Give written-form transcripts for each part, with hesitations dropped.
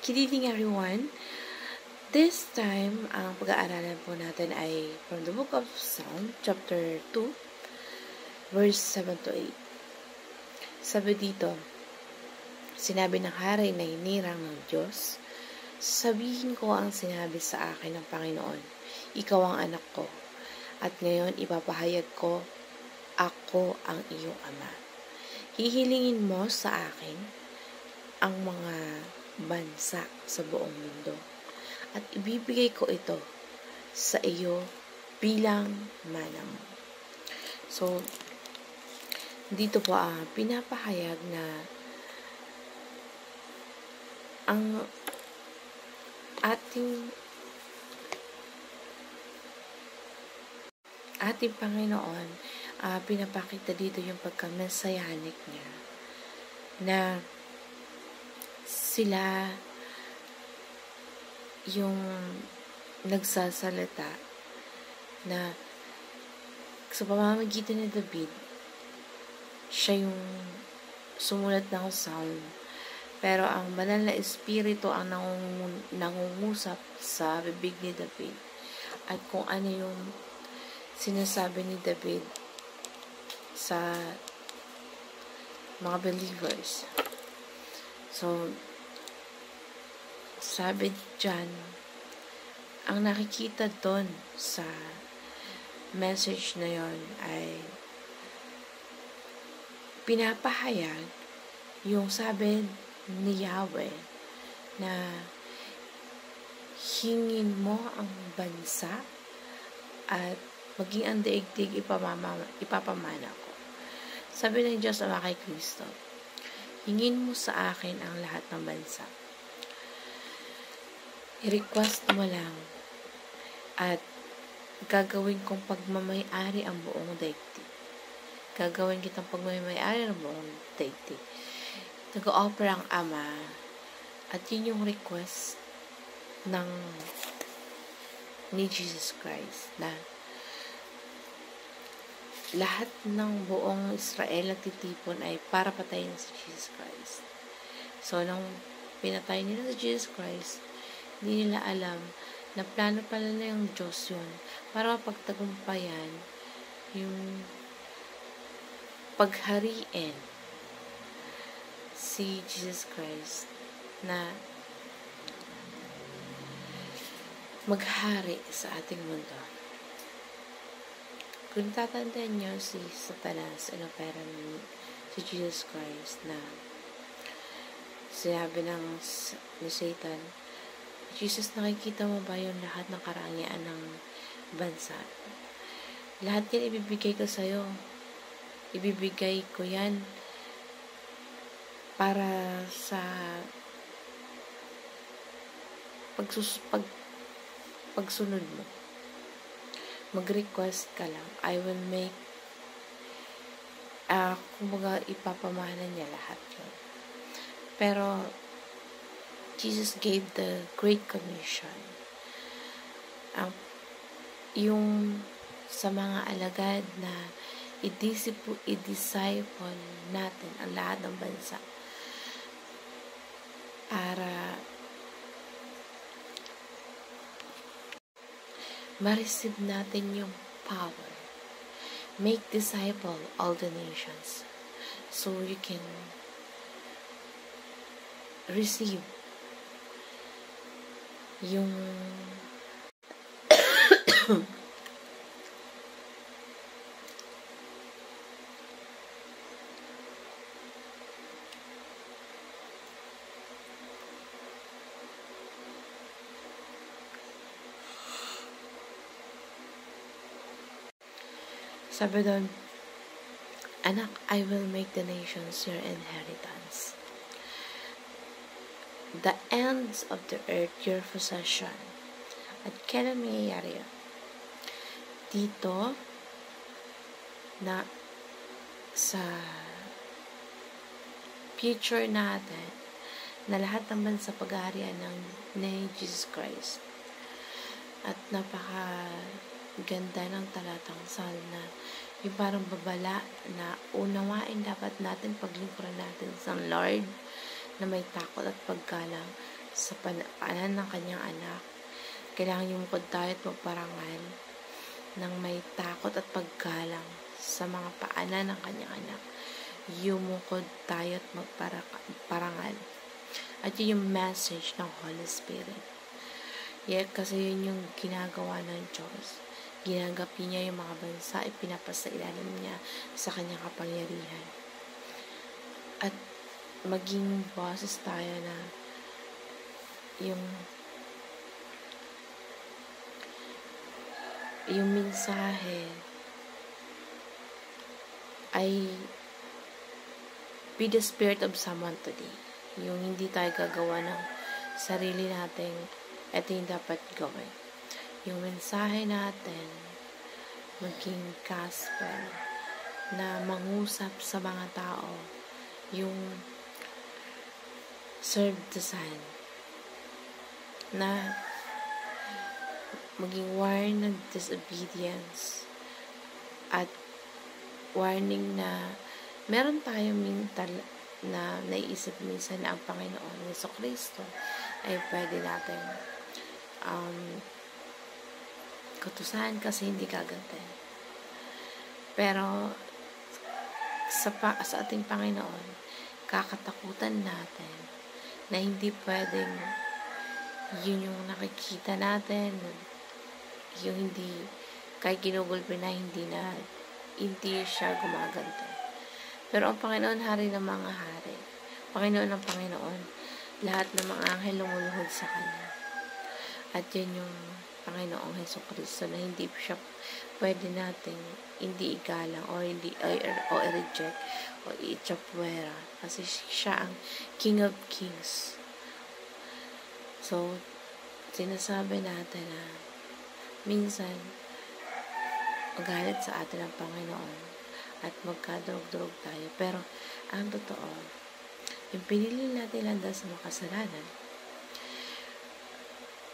Good evening, everyone. This time, ang pag-aaralan po natin ay from the book of Psalm, chapter 2, verse 7 to 8. Sabi dito, sinabi ng hari na hinirang ng Diyos, sabihin ko ang sinabi sa akin ng Panginoon, ikaw ang anak ko, at ngayon ipapahayag ko, ako ang iyong ama. Hihilingin mo sa akin ang mga bansa sa buong mundo, at ibibigay ko ito sa iyo bilang mana mo. So, dito po pinapahayag na ang ating Panginoon, pinapakita dito yung pagka-messianic niya, na sila yung nagsasalita na sa pamamagitan ni David, siya yung sumulat ng Psalm, pero ang banal na espiritu ang nangungusap sa bibig ni David, at kung ano yung sinasabi ni David sa mga believers. So, sabi dyan, ang nakikita doon sa message na yon ay pinapahayag yung sabi ni Yahweh na hingin mo ang bansa at maging ang daigdig ipapamana ko. Sabi ng Diyos Ama kay Kristo, hingin mo sa akin ang lahat ng bansa. I-request mo lang at gagawin kong pagmamay-ari ang buong daigdig. Gagawin kitang pagmamay-ari ang buong daigdig. Nag-o-offer ang Ama, at yun yung request ni Jesus Christ, na lahat ng buong Israel at titipon ay para patayin si Jesus Christ. So, nang pinatay nila si Jesus Christ, hindi nila alam na plano pala na yung Diyos yun para mapagtagumpayan yung paghariin si Jesus Christ na maghari sa ating mundo. Kung tatandaan nyo, si Satanas, inopera si Jesus Christ, na sinabi ni Satan, Jesus, nakikita mo ba yung lahat ng karangyaan ng bansa? Lahat yan ibibigay ko sa'yo. Ibibigay ko yan para sa pagsunod mo. Mag-request ka lang. I will make kumbaga ipapamana niya lahat yun. Pero Jesus gave the Great Commission. Yung sa mga alagad na i-disciple natin ang lahat ng bansa para ma-receive natin yung power. Make disciple all the nations so you can receive yung sabi doon, anak, I will make the nations your inheritance, the ends of the earth your possession. At kailan mangyayari yun? Dito na sa future natin, na lahat ng bansa paghaharian ni Jesus Christ. At napaka-ganda ng talatang Psalm na yung parang babala na unawain dapat natin paglingkuran natin sa Lord na may takot at paggalang sa paanan ng kanyang anak. Kailangan yumukod tayo at magparangal ng may takot at paggalang sa mga paanan ng kanyang anak. Yumukod tayo at magparangal. At yun yung message ng Holy Spirit. Kasi yun yung ginagawa ng Diyos. Ginagapi niya yung mga bansa, ipinapasa ilalim niya sa kanyang kapangyarihan. At maging boses tayo na yung mensahe ay be the spirit of someone today. Yung hindi tayo gagawa ng sarili natin, ito yung dapat gawin. Yung mensahe natin maging gospel na mangusap sa mga tao, yung serve the Son, na maging warning ng disobedience at warning na meron tayong mental na naiisip minsan na ang Panginoon Jesucristo ay pwede natin kutusan kasi hindi gaganti. Pero sa ating Panginoon, kakatakutan natin na hindi pwedeng yun yung nakikita natin, yung hindi, kahit ginugulpi na hindi siya gumagante. Pero ang Panginoon, hari ng mga hari, Panginoon ng Panginoon, lahat ng mga anghel lumuluhod sa Kanya. At yun yung Panginoong Jesucristo na hindi siya pwede nating hindi igalang o i-reject o i-chapwera kasi siya ang King of Kings. So, sinasabi natin na minsan magalit sa atin ang Panginoon at magkadurog-durog tayo. Pero, ang totoo, yung pinili natin landas sa makasalanan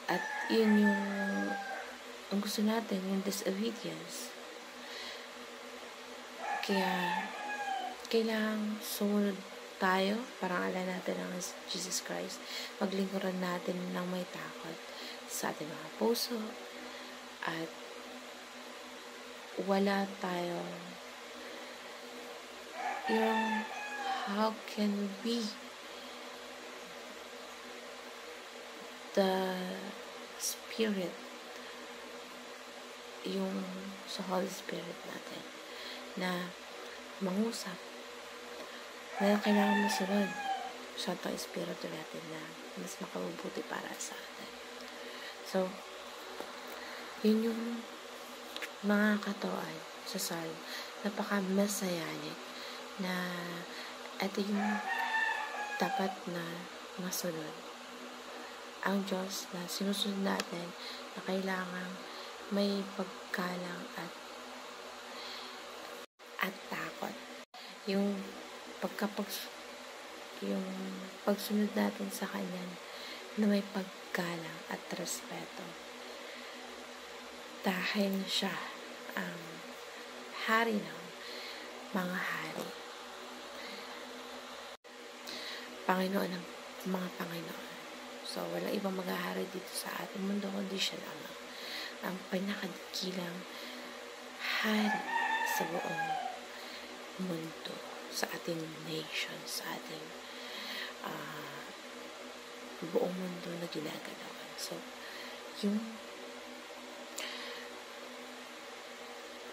at yun yung ang gusto natin, yung disobedience. Kaya, kailangang sumunod tayo, parangalan natin ang Jesus Christ, maglingkuran natin ng may takot sa ating mga puso at wala tayong yung how can we the Spirit yung sa Holy Spirit natin na mangusap na kailangan masunod sa itong Espiritu natin na mas makabubuti para sa atin. So, yun yung mga katuan sa Psalm. Napaka-messianic na ito yung dapat na masunod. Ang Diyos na sinusunod natin na kailangan may paggalang at takot. Yung pagsunod natin sa Kanya na may paggalang at respeto. Dahil siya ang hari ng mga hari. Panginoon ng mga Panginoon. So, walang ibang maghahari dito sa ating mundo kundi siya lamang. Ang pinakadakilang hari sa buong mundo, sa ating nation, sa ating buong mundo na ginagalawan. So, yung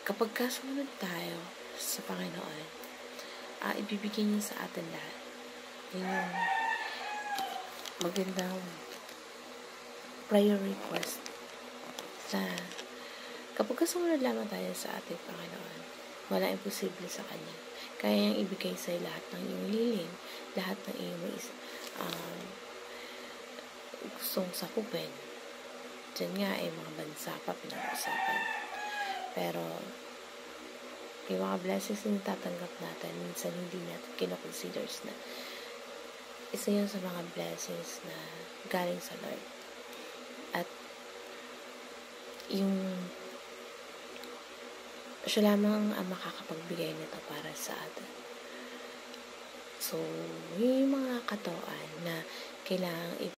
kapag kasunod tayo sa Panginoon, ibibigay niya sa atin lahat. Yun yung magandang prayer request na kapag kasunod lamang tayo sa ating Panginoon, wala imposible sa Kanya. Kaya niyang ibigay sa'yo lahat ng iyong liling, lahat ng iyong gustong sakupin. Diyan nga ay mga bansa pa pinag-usapan. Pero yung mga blessings na natatanggap natin, minsan hindi natin kinoconsiders na isa yun sa mga blessings na galing sa Lord. At yung siya lamang ang makakapagbigay nito para sa atin. So, yung mga katuan na kailangang